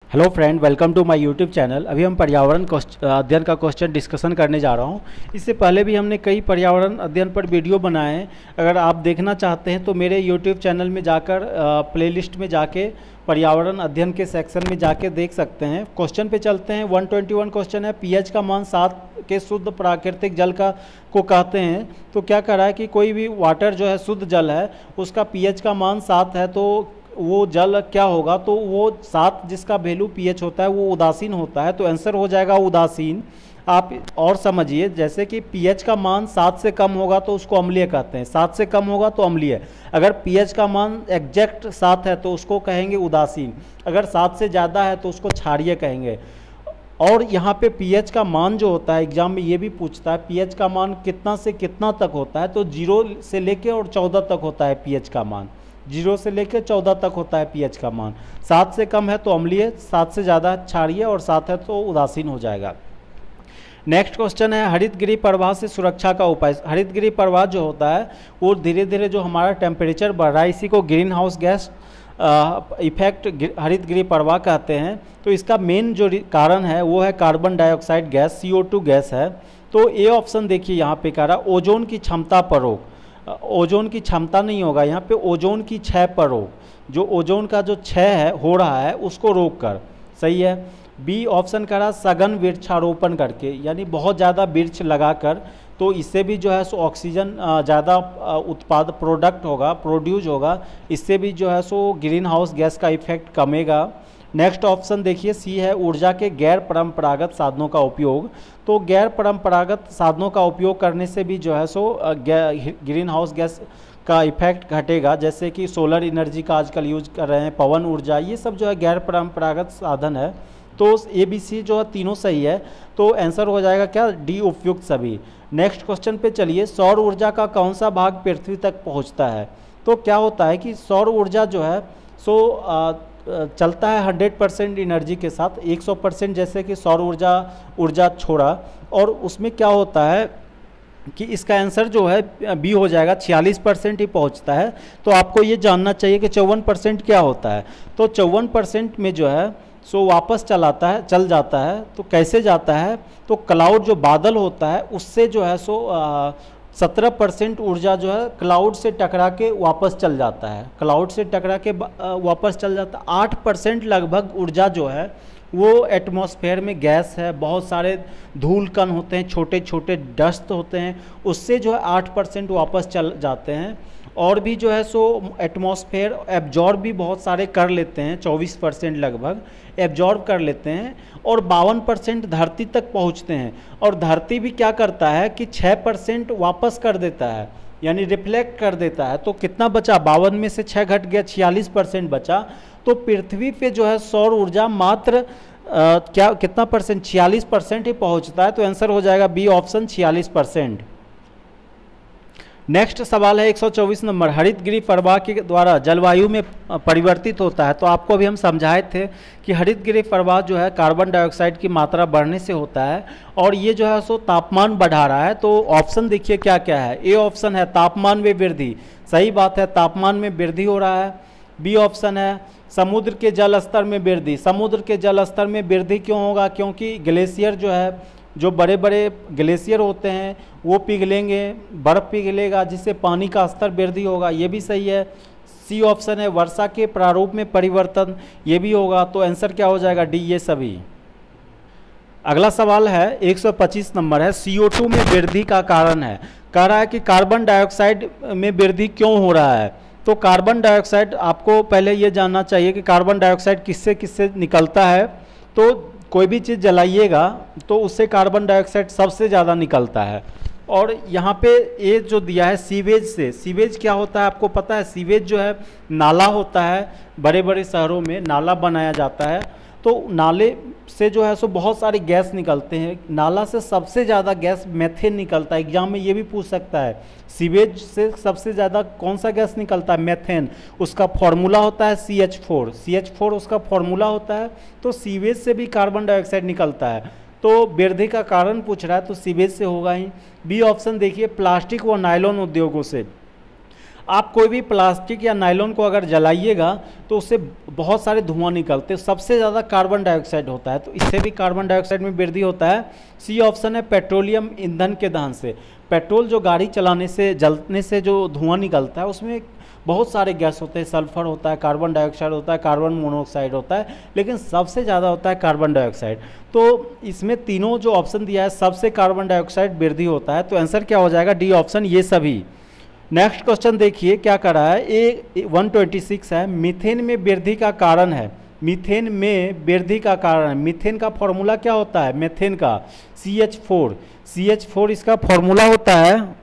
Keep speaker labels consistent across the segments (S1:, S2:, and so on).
S1: Hello friend, welcome to my YouTube channel. अभी हम पर्यावरण अध्ययन का क्वेश्चन डिस्कशन करने जा रहा हूँ। इससे पहले भी हमने कई पर्यावरण अध्ययन पर वीडियो बनाए हैं। अगर आप देखना चाहते हैं तो मेरे यूट्यूब चैनल में जाकर प्लेलिस्ट में जाके पर्यावरण अध्ययन के सेक्शन में जाके देख सकते हैं। क्वेश्चन पे चलते हैं। 121 क्वेश्चन है, पीएच का मान 7 के शुद्ध प्राकृतिक जल को कहते हैं। तो क्या कह रहा है कि कोई भी वाटर जो है शुद्ध जल है, उसका पीएच का मान 7 है, तो वो जल क्या होगा? तो वो 7 जिसका वैल्यू पीएच होता है वो उदासीन होता है, तो आंसर हो जाएगा उदासीन। आप और समझिए, जैसे कि पीएच का मान 7 से कम होगा तो उसको अम्लीय कहते हैं, 7 से कम होगा तो अम्लीय। अगर पीएच का मान एग्जैक्ट 7 है तो उसको कहेंगे उदासीन, अगर 7 से ज़्यादा है तो उसको क्षारीय कहेंगे। और यहाँ पे पीएच का मान जो होता है, एग्जाम में ये भी पूछता है पीएच का मान कितना से कितना तक होता है, तो 0 से लेके और 14 तक होता है पीएच का मान। 0 से लेकर 14 तक होता है पीएच का मान। 7 से कम है तो अम्लीय, 7 से ज़्यादा क्षारीय और 7 है तो उदासीन हो जाएगा। नेक्स्ट क्वेश्चन है, हरितगृह प्रवाह से सुरक्षा का उपाय। हरितगृह प्रवाह जो होता है वो धीरे धीरे जो हमारा टेम्परेचर बढ़ रहा है, इसी को ग्रीन हाउस गैस इफेक्ट हरितगृह प्रवाह कहते हैं। तो इसका मेन जो कारण है वो है carbon dioxide gas, CO2 gas है। तो ए ऑप्शन देखिए यहाँ पे कह रहा ओजोन की क्षमता पर रोक। ओजोन की क्षमता नहीं होगा यहाँ पे, ओजोन की क्षय पर रोक। जो ओजोन का जो क्षय है हो रहा है उसको रोक कर, सही है। बी ऑप्शन करा सघन वृक्षारोपण करके, यानी बहुत ज़्यादा वृक्ष लगाकर, तो इससे भी जो है सो ऑक्सीजन ज़्यादा उत्पाद प्रोडक्ट होगा, प्रोड्यूस होगा। इससे भी जो है सो ग्रीन हाउस गैस का इफेक्ट कमेगा। नेक्स्ट ऑप्शन देखिए सी है ऊर्जा के गैर परंपरागत साधनों का उपयोग। तो गैर परंपरागत साधनों का उपयोग करने से भी जो है सो ग्रीन हाउस गैस का इफेक्ट घटेगा। जैसे कि सोलर एनर्जी का आजकल यूज कर रहे हैं, पवन ऊर्जा, ये सब जो है गैर परंपरागत साधन है। तो ABC जो है तीनों सही है, तो आंसर हो जाएगा क्या? डी उपयुक्त सभी। नेक्स्ट क्वेश्चन पे चलिए, सौर ऊर्जा का कौन सा भाग पृथ्वी तक पहुंचता है? तो क्या होता है कि सौर ऊर्जा जो है सो चलता है 100% एनर्जी के साथ, 100% जैसे कि सौर ऊर्जा छोड़ा, और उसमें क्या होता है कि इसका आंसर जो है बी हो जाएगा, 46% ही पहुंचता है। तो आपको ये जानना चाहिए कि 54% क्या होता है। तो 54% में जो है सो वापस चल जाता है। तो कैसे जाता है? तो क्लाउड जो बादल होता है उससे जो है सो 17% ऊर्जा जो है क्लाउड से टकरा के वापस चल जाता है, क्लाउड से टकरा के वापस चल जाता है। 8% लगभग ऊर्जा जो है वो एटमॉस्फेयर में गैस है, बहुत सारे धूल कण होते हैं, छोटे छोटे डस्ट होते हैं, उससे जो है 8% वापस चल जाते हैं। और भी जो है सो एटमॉस्फेयर एब्जॉर्ब भी बहुत सारे कर लेते हैं, 24% लगभग एब्जॉर्ब कर लेते हैं, और 52% धरती तक पहुंचते हैं। और धरती भी क्या करता है कि 6% वापस कर देता है, यानी रिफ्लेक्ट कर देता है। तो कितना बचा? 52 में से 6 घट गया, 46% बचा। तो पृथ्वी पे जो है सौर ऊर्जा मात्र कितना परसेंट? 46% ही पहुंचता है। तो आंसर हो जाएगा बी ऑप्शन, 46%। नेक्स्ट सवाल है 124 नंबर, हरितगृह प्रवाह के द्वारा जलवायु में परिवर्तित होता है। तो आपको अभी हम समझाए थे कि हरितगृह प्रवाह जो है कार्बन डाइऑक्साइड की मात्रा बढ़ने से होता है, और ये जो है सो तापमान बढ़ा रहा है। तो ऑप्शन देखिए क्या क्या है। ए ऑप्शन है तापमान में वृद्धि, सही बात है, तापमान में वृद्धि हो रहा है। बी ऑप्शन है समुद्र के जल स्तर में वृद्धि। समुद्र के जल स्तर में वृद्धि क्यों होगा? क्योंकि ग्लेशियर जो है, जो बड़े बड़े ग्लेशियर होते हैं वो पिघलेंगे, बर्फ़ पिघलेगा, जिससे पानी का स्तर वृद्धि होगा, ये भी सही है। सी ऑप्शन है वर्षा के प्रारूप में परिवर्तन, ये भी होगा। तो आंसर क्या हो जाएगा? डी, ये सभी। अगला सवाल है 125 नंबर है, CO2 में वृद्धि का कारण है। कह रहा है कि कार्बन डाइऑक्साइड में वृद्धि क्यों हो रहा है? तो कार्बन डाइऑक्साइड, आपको पहले ये जानना चाहिए कि कार्बन डाइऑक्साइड किससे किससे निकलता है। तो कोई भी चीज़ जलाइएगा तो उससे कार्बन डाइऑक्साइड सबसे ज़्यादा निकलता है। और यहाँ पे ये जो दिया है सीवेज से, सीवेज क्या होता है आपको पता है? सीवेज जो है नाला होता है, बड़े बड़े शहरों में नाला बनाया जाता है। तो नाले से जो है सो बहुत सारे गैस निकलते हैं, नाला से सबसे ज़्यादा गैस मेथेन निकलता है। एग्जाम में ये भी पूछ सकता है सीवेज से सबसे ज़्यादा कौन सा गैस निकलता है? मेथेन। उसका फॉर्मूला होता है CH4, CH4 उसका फॉर्मूला होता है। तो सीवेज से भी कार्बन डाइऑक्साइड निकलता है। तो वृद्धि का कारण पूछ रहा है तो सीवेज से होगा ही। बी ऑप्शन देखिए प्लास्टिक व नायलॉन उद्योगों से। आप कोई भी प्लास्टिक या नायलॉन को अगर जलाइएगा तो उससे बहुत सारे धुआं निकलते हैं, सबसे ज़्यादा कार्बन डाइऑक्साइड होता है, तो इससे भी कार्बन डाइऑक्साइड में वृद्धि होता है। सी ऑप्शन है पेट्रोलियम ईंधन के दहन से। पेट्रोल जो गाड़ी चलाने से जलने से जो धुआं निकलता है उसमें बहुत सारे गैस होते हैं, सल्फर होता है, कार्बन डाइऑक्साइड होता है, कार्बन मोनोऑक्साइड होता है, लेकिन सबसे ज़्यादा होता है कार्बन डाइऑक्साइड। तो इसमें तीनों जो ऑप्शन दिया है सबसे कार्बन डाइऑक्साइड वृद्धि होता है, तो आंसर क्या हो जाएगा, डी ऑप्शन, ये सभी। नेक्स्ट क्वेश्चन देखिए क्या कर रहा है, ए 126 है, मीथेन में वृद्धि का कारण है। मीथेन में वृद्धि का कारण है, मीथेन का फॉर्मूला क्या होता है, मीथेन का CH4 इसका फॉर्मूला होता है।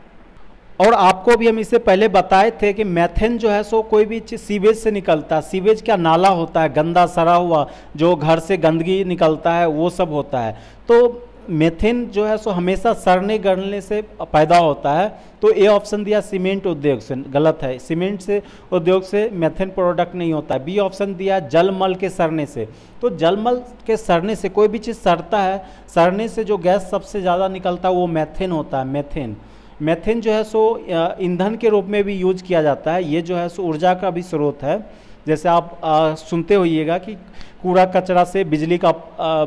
S1: और आपको भी हम इससे पहले बताए थे कि मीथेन जो है सो कोई भी चीज़ सीवेज से निकलता है। सीवेज क्या नाला होता है, गंदा सड़ा हुआ जो घर से गंदगी निकलता है वो सब होता है। तो मीथेन जो है सो हमेशा सड़ने गलने से पैदा होता है। तो ए ऑप्शन दिया सीमेंट उद्योग से, गलत है, सीमेंट से उद्योग से मीथेन प्रोडक्ट नहीं होता है। बी ऑप्शन दिया जलमल के सड़ने से। तो जलमल के सड़ने से कोई भी चीज़ सड़ता है, सड़ने से जो गैस सबसे ज़्यादा निकलता है वो मीथेन होता है। मीथेन जो है सो ईंधन के रूप में भी यूज किया जाता है। ये जो है सो ऊर्जा का भी स्रोत है। जैसे आप सुनते होइएगा कि कूड़ा कचरा से बिजली का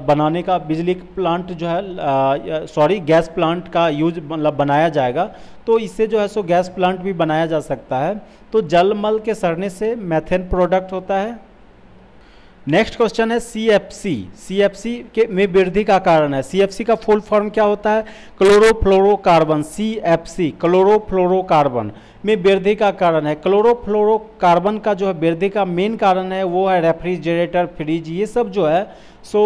S1: बनाने का बिजली प्लांट जो है गैस प्लांट का यूज मतलब बनाया जाएगा, तो इससे जो है सो गैस प्लांट भी बनाया जा सकता है। तो जलमल के सड़ने से मीथेन प्रोडक्ट होता है। नेक्स्ट क्वेश्चन है CFC के में वृद्धि का कारण है। CFC का फुल फॉर्म क्या होता है, क्लोरोफ्लोरोकार्बन। CFC क्लोरोफ्लोरोकार्बन में वृद्धि का कारण है। क्लोरोफ्लोरोकार्बन का जो है वृद्धि का मेन कारण है वो है रेफ्रिजरेटर, फ्रिज, ये सब जो है सो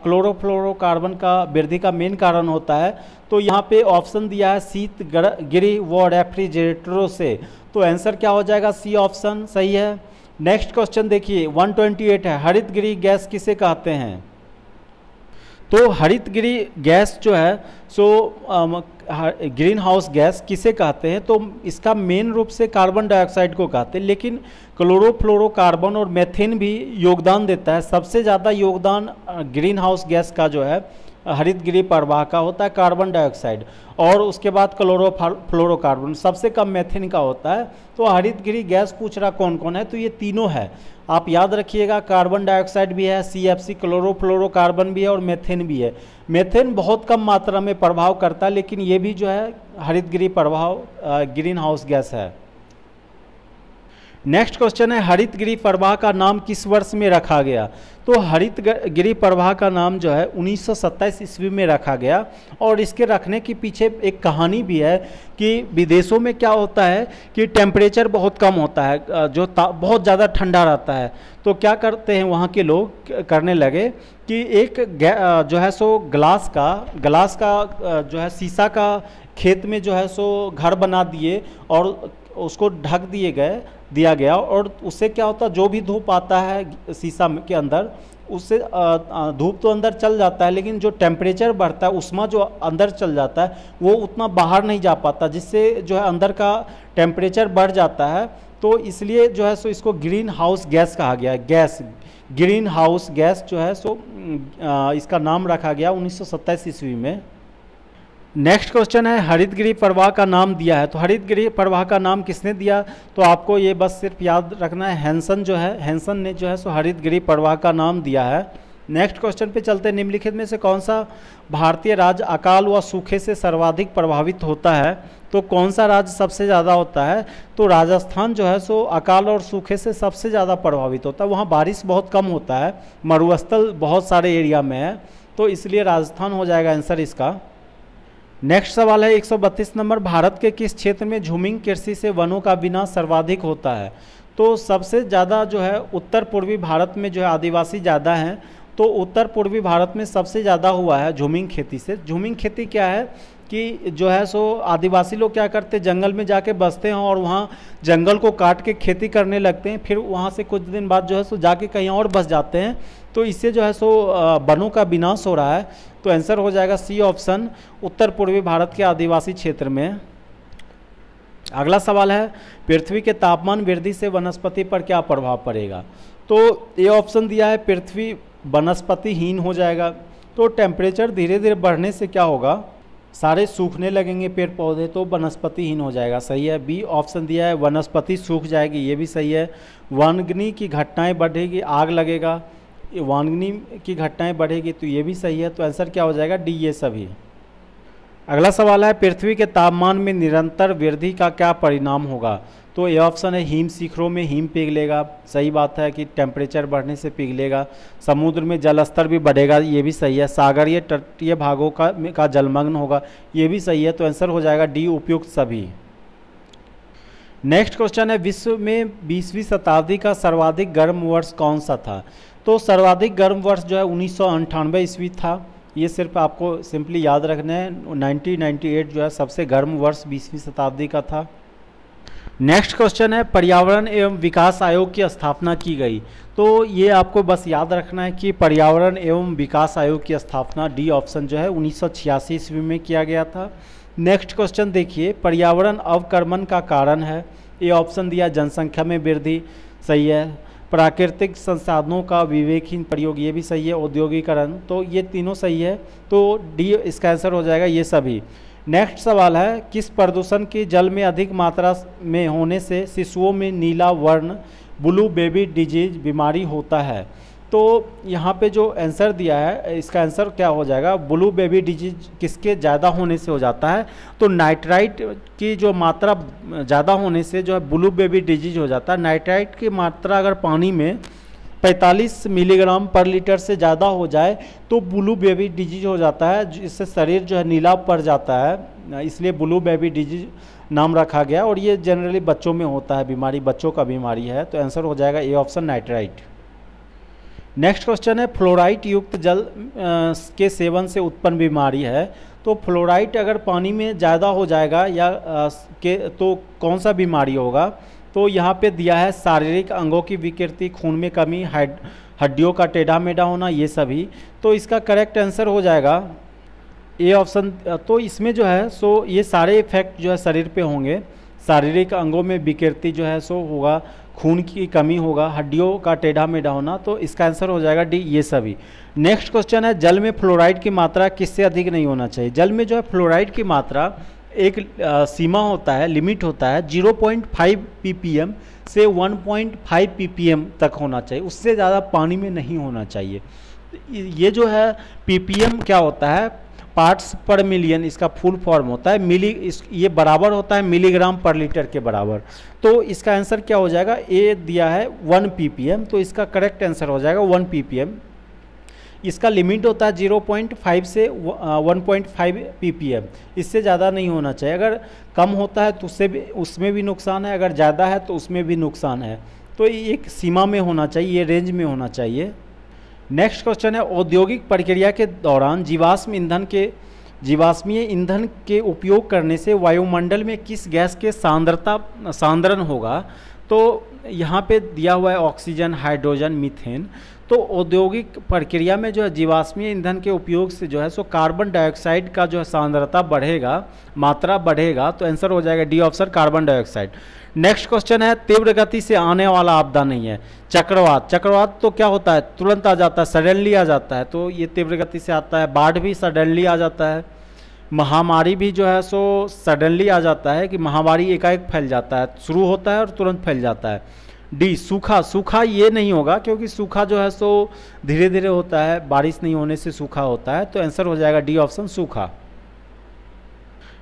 S1: क्लोरोफ्लोरोकार्बन का वृद्धि का मेन कारण होता है। तो यहाँ पे ऑप्शन दिया है शीत गृह व रेफ्रिजरेटरों से, तो आंसर क्या हो जाएगा, सी ऑप्शन सही है। नेक्स्ट क्वेश्चन देखिए 128 है, हरित गृह गैस किसे कहते हैं। तो हरित गृह गैस जो है सो ग्रीन हाउस गैस किसे कहते हैं, तो इसका मेन रूप से कार्बन डाइऑक्साइड को कहते हैं, लेकिन क्लोरोफ्लोरोकार्बन और मीथेन भी योगदान देता है। सबसे ज़्यादा योगदान ग्रीन हाउस गैस का जो है हरित गृह प्रवाह का होता है कार्बन डाइऑक्साइड, और उसके बाद क्लोरोफ्लोरोकार्बन, सबसे कम मीथेन का होता है। तो हरित गृह गैस पूछ रहा कौन कौन है, तो ये तीनों है, आप याद रखिएगा, कार्बन डाइऑक्साइड भी है, CFC क्लोरोफ्लोरोकार्बन भी है और मीथेन भी है। मीथेन बहुत कम मात्रा में प्रभाव करता है, लेकिन ये भी जो है हरित गृह प्रभाव ग्रीन हाउस गैस है। नेक्स्ट क्वेश्चन है हरित गृह प्रवाह का नाम किस वर्ष में रखा गया। तो हरित गृह प्रवाह का नाम जो है 1927 ईस्वी में रखा गया, और इसके रखने के पीछे एक कहानी भी है कि विदेशों में क्या होता है कि टेम्परेचर बहुत कम होता है, जो बहुत ज़्यादा ठंडा रहता है। तो क्या करते हैं वहाँ के लोग, करने लगे कि एक जो है सो ग्लास का जो है शीशा का खेत में जो है सो घर बना दिए और उसको ढक दिया गया, और उससे क्या होता है जो भी धूप आता है शीशा के अंदर, उससे धूप तो अंदर चल जाता है, लेकिन जो टेम्परेचर बढ़ता है उष्मा जो अंदर चल जाता है वो उतना बाहर नहीं जा पाता, जिससे जो है अंदर का टेम्परेचर बढ़ जाता है। तो इसलिए जो है सो इसको ग्रीन हाउस गैस कहा गया। ग्रीन हाउस गैस जो है सो इसका नाम रखा गया 1927 ईस्वी में। नेक्स्ट क्वेश्चन है हरित गृह प्रवाह का नाम दिया है। तो हरित गृह प्रवाह का नाम किसने दिया, तो आपको ये बस सिर्फ याद रखना है, हैंसन ने जो है सो हरित गृह प्रवाह का नाम दिया है। नेक्स्ट क्वेश्चन पे चलते हैं, निम्नलिखित में से कौन सा भारतीय राज्य अकाल व सूखे से सर्वाधिक प्रभावित होता है। तो कौन सा राज्य सबसे ज़्यादा होता है, तो राजस्थान जो है सो अकाल और सूखे से सबसे ज़्यादा प्रभावित होता है। वहाँ बारिश बहुत कम होता है, मरुस्थल बहुत सारे एरिया में है, तो इसलिए राजस्थान हो जाएगा आंसर इसका। नेक्स्ट सवाल है 132 नंबर, भारत के किस क्षेत्र में झूमिंग कृषि से वनों का विनाश सर्वाधिक होता है। तो सबसे ज़्यादा जो है उत्तर पूर्वी भारत में जो है आदिवासी ज़्यादा हैं, तो उत्तर पूर्वी भारत में सबसे ज़्यादा हुआ है झूमिंग खेती से। झूमिंग खेती क्या है कि जो है सो आदिवासी लोग क्या करते हैं, जंगल में जाके बसते हैं और वहाँ जंगल को काट के खेती करने लगते हैं, फिर वहाँ से कुछ दिन बाद जो है सो जाके कहीं और बस जाते हैं, तो इससे जो है सो वनों का विनाश हो रहा है। तो आंसर हो जाएगा सी ऑप्शन, उत्तर पूर्वी भारत के आदिवासी क्षेत्र में। अगला सवाल है पृथ्वी के तापमान वृद्धि से वनस्पति पर क्या प्रभाव पड़ेगा। तो ये ऑप्शन दिया है पृथ्वी वनस्पतिहीन हो जाएगा। तो टेम्परेचर धीरे धीरे बढ़ने से क्या होगा, सारे सूखने लगेंगे पेड़ पौधे तो वनस्पतिहीन हो जाएगा, सही है। बी ऑप्शन दिया है वनस्पति सूख जाएगी, ये भी सही है। वनाग्नि की घटनाएं बढ़ेगी, आग लगेगा, वनाग्नि की घटनाएं बढ़ेगी, तो ये भी सही है। तो आंसर क्या हो जाएगा? डी, ये सभी। अगला सवाल है पृथ्वी के तापमान में निरंतर वृद्धि का क्या परिणाम होगा? तो ये ऑप्शन है हिम शिखरों में हिम पिघलेगा, सही बात है कि टेम्परेचर बढ़ने से पिघलेगा। समुद्र में जल स्तर भी बढ़ेगा, ये भी सही है। सागरीय तटीय भागों का जलमग्न होगा, ये भी सही है। तो आंसर हो जाएगा डी, उपयुक्त सभी। नेक्स्ट क्वेश्चन है विश्व में 20वीं शताब्दी का सर्वाधिक गर्म वर्ष कौन सा था? तो सर्वाधिक गर्म वर्ष जो है 1998 ईस्वी था। ये सिर्फ आपको सिंपली याद रखना है। 1998 जो है सबसे गर्म वर्ष 20वीं शताब्दी का था। नेक्स्ट क्वेश्चन है पर्यावरण एवं विकास आयोग की स्थापना की गई। तो ये आपको बस याद रखना है कि पर्यावरण एवं विकास आयोग की स्थापना, डी ऑप्शन जो है 1986 ईस्वी में किया गया था। नेक्स्ट क्वेश्चन देखिए, पर्यावरण अवक्रमण का कारण है। ये ऑप्शन दिया जनसंख्या में वृद्धि, सही है। प्राकृतिक संसाधनों का विवेकहीन प्रयोग, ये भी सही है। औद्योगिकरण, तो ये तीनों सही है। तो डी इसका आंसर हो जाएगा ये सभी। नेक्स्ट सवाल है किस प्रदूषण की जल में अधिक मात्रा में होने से शिशुओं में नीला वर्ण ब्लू बेबी डिजीज बीमारी होता है? तो यहाँ पे जो आंसर दिया है इसका आंसर क्या हो जाएगा? ब्लू बेबी डिजीज किसके ज़्यादा होने से हो जाता है? तो नाइट्राइट की जो मात्रा ज़्यादा होने से जो है ब्लू बेबी डिजीज हो जाता है। नाइट्राइट की मात्रा अगर पानी में 45 मिलीग्राम पर लीटर से ज़्यादा हो जाए तो ब्लू बेबी डिजीज हो जाता है, जिससे शरीर जो है नीला पड़ जाता है, इसलिए ब्लू बेबी डिजीज नाम रखा गया। और ये जनरली बच्चों में होता है बीमारी, बच्चों का बीमारी है। तो आंसर हो जाएगा A option nitrite. Next question है फ्लोराइड युक्त जल के सेवन से उत्पन्न बीमारी है। तो फ्लोराइड अगर पानी में ज़्यादा हो जाएगा या तो कौन सा बीमारी होगा? तो यहाँ पे दिया है शारीरिक अंगों की विकृति, खून में कमी, हड्डियों का टेढ़ा मेढ़ा होना, ये सभी। तो इसका करेक्ट आंसर हो जाएगा ए ऑप्शन। तो इसमें जो है सो ये सारे इफेक्ट जो है शरीर पे होंगे। शारीरिक अंगों में विकृति जो है सो होगा, खून की कमी होगा, हड्डियों का टेढ़ा मेढ़ा होना। तो इसका आंसर हो जाएगा डी, ये सभी। नेक्स्ट क्वेश्चन है जल में फ्लोराइड की मात्रा किससे अधिक नहीं होना चाहिए? जल में जो है फ्लोराइड की मात्रा एक सीमा होता है, लिमिट होता है, 0.5 ppm से 1.5 ppm तक होना चाहिए, उससे ज़्यादा पानी में नहीं होना चाहिए। ये जो है ppm क्या होता है? पार्ट्स पर मिलियन इसका फुल फॉर्म होता है। ये बराबर होता है मिलीग्राम पर लीटर के बराबर। तो इसका आंसर क्या हो जाएगा? ए दिया है 1 ppm, तो इसका करेक्ट आंसर हो जाएगा 1 ppm। इसका लिमिट होता है 0.5 से 1.5 ppm, इससे ज़्यादा नहीं होना चाहिए। अगर कम होता है तो उसमें भी नुकसान है, अगर ज़्यादा है तो उसमें भी नुकसान है। तो एक सीमा में होना चाहिए, ये रेंज में होना चाहिए। नेक्स्ट क्वेश्चन है औद्योगिक प्रक्रिया के दौरान जीवाश्मीय ईंधन के उपयोग करने से वायुमंडल में किस गैस के सांद्रण होगा? तो यहाँ पे दिया हुआ है ऑक्सीजन, हाइड्रोजन, मीथेन। तो औद्योगिक प्रक्रिया में जो है जीवाश्मीय ईंधन के उपयोग से जो है सो कार्बन डाइऑक्साइड का जो है सांद्रता बढ़ेगा, मात्रा बढ़ेगा। तो आंसर हो जाएगा D option carbon dioxide. Next question है तीव्र गति से आने वाला आपदा नहीं है, चक्रवात। चक्रवात तो क्या होता है? तुरंत आ जाता है, सडनली आ जाता है, तो ये तीव्र गति से आता है। बाढ़ भी सडनली आ जाता है। महामारी भी जो है सो सडनली आ जाता है कि महामारी एकाएक फैल जाता है, शुरू होता है और तुरंत फैल जाता है। डी सूखा। सूखा ये नहीं होगा क्योंकि सूखा जो है सो धीरे धीरे होता है, बारिश नहीं होने से सूखा होता है। तो आंसर हो जाएगा डी ऑप्शन सूखा।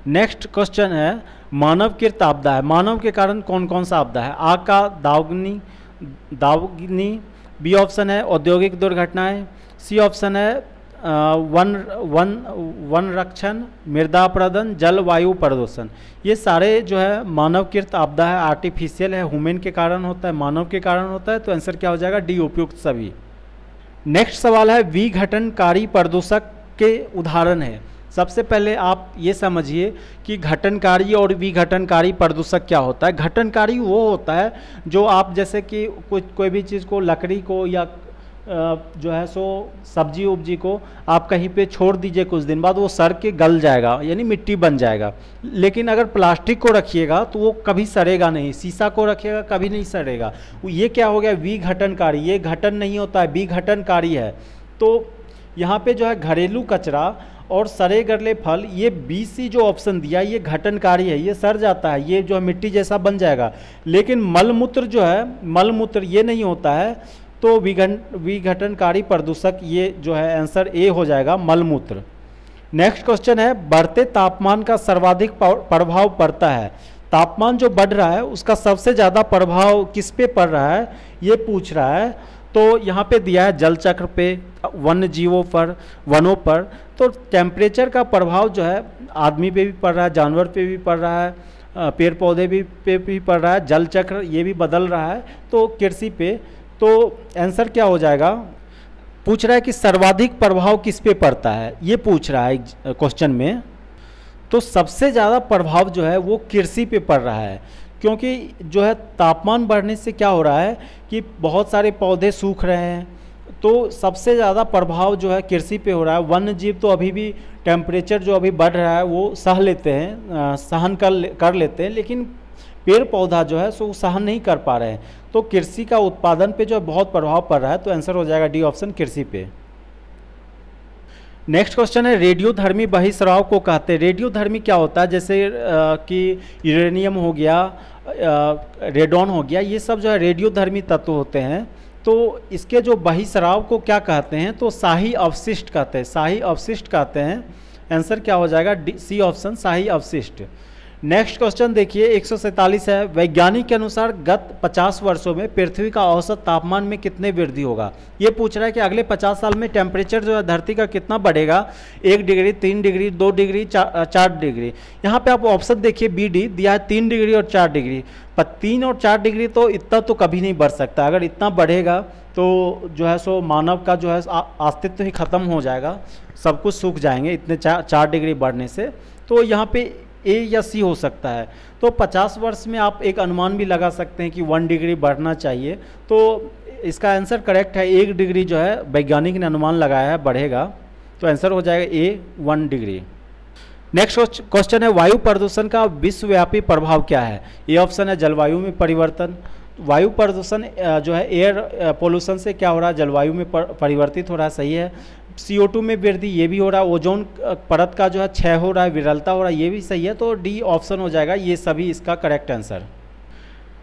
S1: नेक्स्ट क्वेश्चन है मानवकृत आपदा है। मानव के कारण कौन कौन सा आपदा है? आग का दावनी, बी ऑप्शन है औद्योगिक दुर्घटनाएं, सी ऑप्शन है वन रक्षण, मृदा अपरदन, जलवायु प्रदूषण। ये सारे जो है मानवकृत आपदा है, आर्टिफिशियल है, ह्यूमन के कारण होता है, मानव के कारण होता है। तो आंसर क्या हो जाएगा? डी उपयुक्त सभी। नेक्स्ट सवाल है विघटनकारी प्रदूषक के उदाहरण है। सबसे पहले आप ये समझिए कि घटनकारी और विघटनकारी प्रदूषक क्या होता है। घटनकारी वो होता है जो आप जैसे कि कोई भी चीज़ को, लकड़ी को या जो है सो सब्जी उब्जी को आप कहीं पे छोड़ दीजिए, कुछ दिन बाद वो सड़ के गल जाएगा, यानी मिट्टी बन जाएगा। लेकिन अगर प्लास्टिक को रखिएगा तो वो कभी सड़ेगा नहीं, शीशा को रखिएगा कभी नहीं सड़ेगा। ये क्या हो गया? विघटनकारी। ये घटन नहीं होता है, विघटनकारी है। तो यहाँ पे जो है घरेलू कचरा और सड़े गले फल, ये बी सी जो ऑप्शन दिया ये घटनकारी है, ये सड़ जाता है, ये जो है मिट्टी जैसा बन जाएगा। लेकिन मलमूत्र जो है, मलमूत्र ये नहीं होता है, तो विघटनकारी प्रदूषक, ये जो है आंसर ए हो जाएगा मलमूत्र। नेक्स्ट क्वेश्चन है, बढ़ते तापमान का सर्वाधिक प्रभाव पड़ता है। तापमान जो बढ़ रहा है उसका सबसे ज़्यादा प्रभाव किस पे पड़ रहा है, ये पूछ रहा है। तो यहाँ पे दिया है जल चक्र पे, वन्य जीवों पर, वनों पर। तो टेम्परेचर का प्रभाव जो है आदमी पे भी पड़ रहा है, जानवर पे भी पड़ रहा है, पेड़ पौधे पे भी पड़ रहा है, जल चक्र ये भी बदल रहा है, तो कृषि पे। तो आंसर क्या हो जाएगा, पूछ रहा है कि सर्वाधिक प्रभाव किस पे पड़ता है, ये पूछ रहा है क्वेश्चन में। तो सबसे ज़्यादा प्रभाव जो है वो कृषि पे पड़ रहा है, क्योंकि जो है तापमान बढ़ने से क्या हो रहा है कि बहुत सारे पौधे सूख रहे हैं, तो सबसे ज़्यादा प्रभाव जो है कृषि पे हो रहा है। वन्य जीव तो अभी भी टेम्परेचर जो अभी बढ़ रहा है वो सह लेते हैं, सहन कर लेते हैं, लेकिन पेड़ पौधा जो है सो सहन नहीं कर पा रहे हैं। तो कृषि का उत्पादन पे जो है बहुत प्रभाव पड़ रहा है, तो आंसर हो जाएगा डी ऑप्शन कृषि पे। नेक्स्ट क्वेश्चन है, रेडियोधर्मी बहिस्राव को कहते हैं। रेडियोधर्मी क्या होता है, जैसे कि यूरेनियम हो गया, रेडॉन हो गया, ये सब जो है रेडियोधर्मी तत्व होते हैं। तो इसके जो बहिस्राव को क्या कहते हैं, तो शाही अवशिष्ट कहते हैं, शाही अवशिष्ट कहते हैं। आंसर क्या हो जाएगा, डी सी ऑप्शन शाही अवशिष्ट। नेक्स्ट क्वेश्चन देखिए 147 है, वैज्ञानिक के अनुसार गत 50 वर्षों में पृथ्वी का औसत तापमान में कितने वृद्धि होगा। ये पूछ रहा है कि अगले 50 साल में टेम्परेचर जो है धरती का कितना बढ़ेगा, 1 डिग्री, 3 डिग्री, 2 डिग्री, 4 डिग्री। यहाँ पे आप ऑप्शन देखिए बी डी दिया है 3 डिग्री और 4 डिग्री, पर 3 और 4 डिग्री तो इतना तो कभी नहीं बढ़ सकता। अगर इतना बढ़ेगा तो जो है सो मानव का जो है अस्तित्व ही खत्म हो जाएगा, सब कुछ सूख जाएंगे इतने 4 डिग्री बढ़ने से। तो यहाँ पे ए या सी हो सकता है। तो 50 वर्ष में आप एक अनुमान भी लगा सकते हैं कि 1 डिग्री बढ़ना चाहिए। तो इसका आंसर करेक्ट है, 1 डिग्री जो है वैज्ञानिक ने अनुमान लगाया है बढ़ेगा, तो आंसर हो जाएगा ए 1 डिग्री। नेक्स्ट क्वेश्चन है, वायु प्रदूषण का विश्वव्यापी प्रभाव क्या है। ए ऑप्शन है जलवायु में परिवर्तन। वायु प्रदूषण जो है एयर पोल्यूशन से क्या हो रहा है, जलवायु में परिवर्तित हो रहा है, सही है। CO2 में वृद्धि, ये भी हो रहा है। ओजोन परत का जो है क्षय हो रहा है, विरलता हो रहा है, ये भी सही है। तो डी ऑप्शन हो जाएगा, ये सभी इसका करेक्ट आंसर।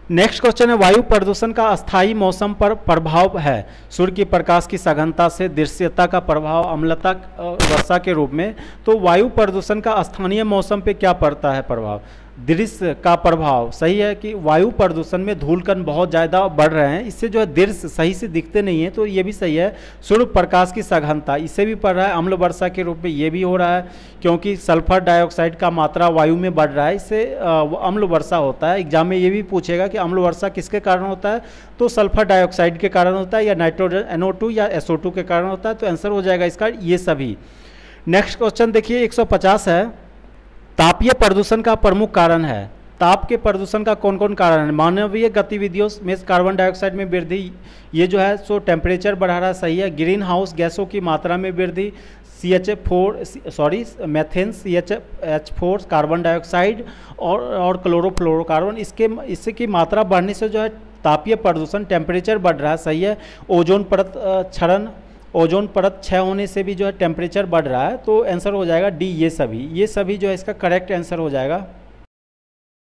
S1: नेक्स्ट क्वेश्चन है, वायु प्रदूषण का अस्थायी मौसम पर प्रभाव है। सूर्य की प्रकाश की सघनता से, दृश्यता का प्रभाव, अम्लता, वर्षा के रूप में। तो वायु प्रदूषण का स्थानीय मौसम पे क्या पड़ता है प्रभाव, दृश्य का प्रभाव। सही है कि वायु प्रदूषण में धूलकण बहुत ज़्यादा बढ़ रहे हैं, इससे जो है दृश्य सही से दिखते नहीं है, तो ये भी सही है। सूर्य प्रकाश की सघनता, इससे भी पड़ रहा है। अम्ल वर्षा के रूप में ये भी हो रहा है, क्योंकि सल्फर डाइऑक्साइड का मात्रा वायु में बढ़ रहा है, इससे अम्ल वर्षा होता है। एग्जाम में ये भी पूछेगा कि अम्ल वर्षा किसके कारण होता है, तो सल्फर डाइऑक्साइड के कारण होता है, या नाइट्रोजन NO2 या SO2 के कारण होता है। तो आंसर हो जाएगा इसका ये सभी। नेक्स्ट क्वेश्चन देखिए 150 है, तापीय प्रदूषण का प्रमुख कारण है। ताप के प्रदूषण का कौन कौन कारण है, मानवीय गतिविधियों में कार्बन डाइऑक्साइड में वृद्धि, ये जो है सो टेम्परेचर बढ़ा रहा है, सही है। ग्रीन हाउस गैसों की मात्रा में वृद्धि, मेथेन CH4 कार्बन डाइऑक्साइड और क्लोरोफ्लोरोकार्बन, इससे की मात्रा बढ़ने से जो है तापीय प्रदूषण, टेम्परेचर बढ़ रहा है, सही है। ओजोन परत क्षरण, ओजोन परत क्षय होने से भी जो है टेम्परेचर बढ़ रहा है। तो आंसर हो जाएगा डी, ये सभी जो है इसका करेक्ट आंसर हो जाएगा।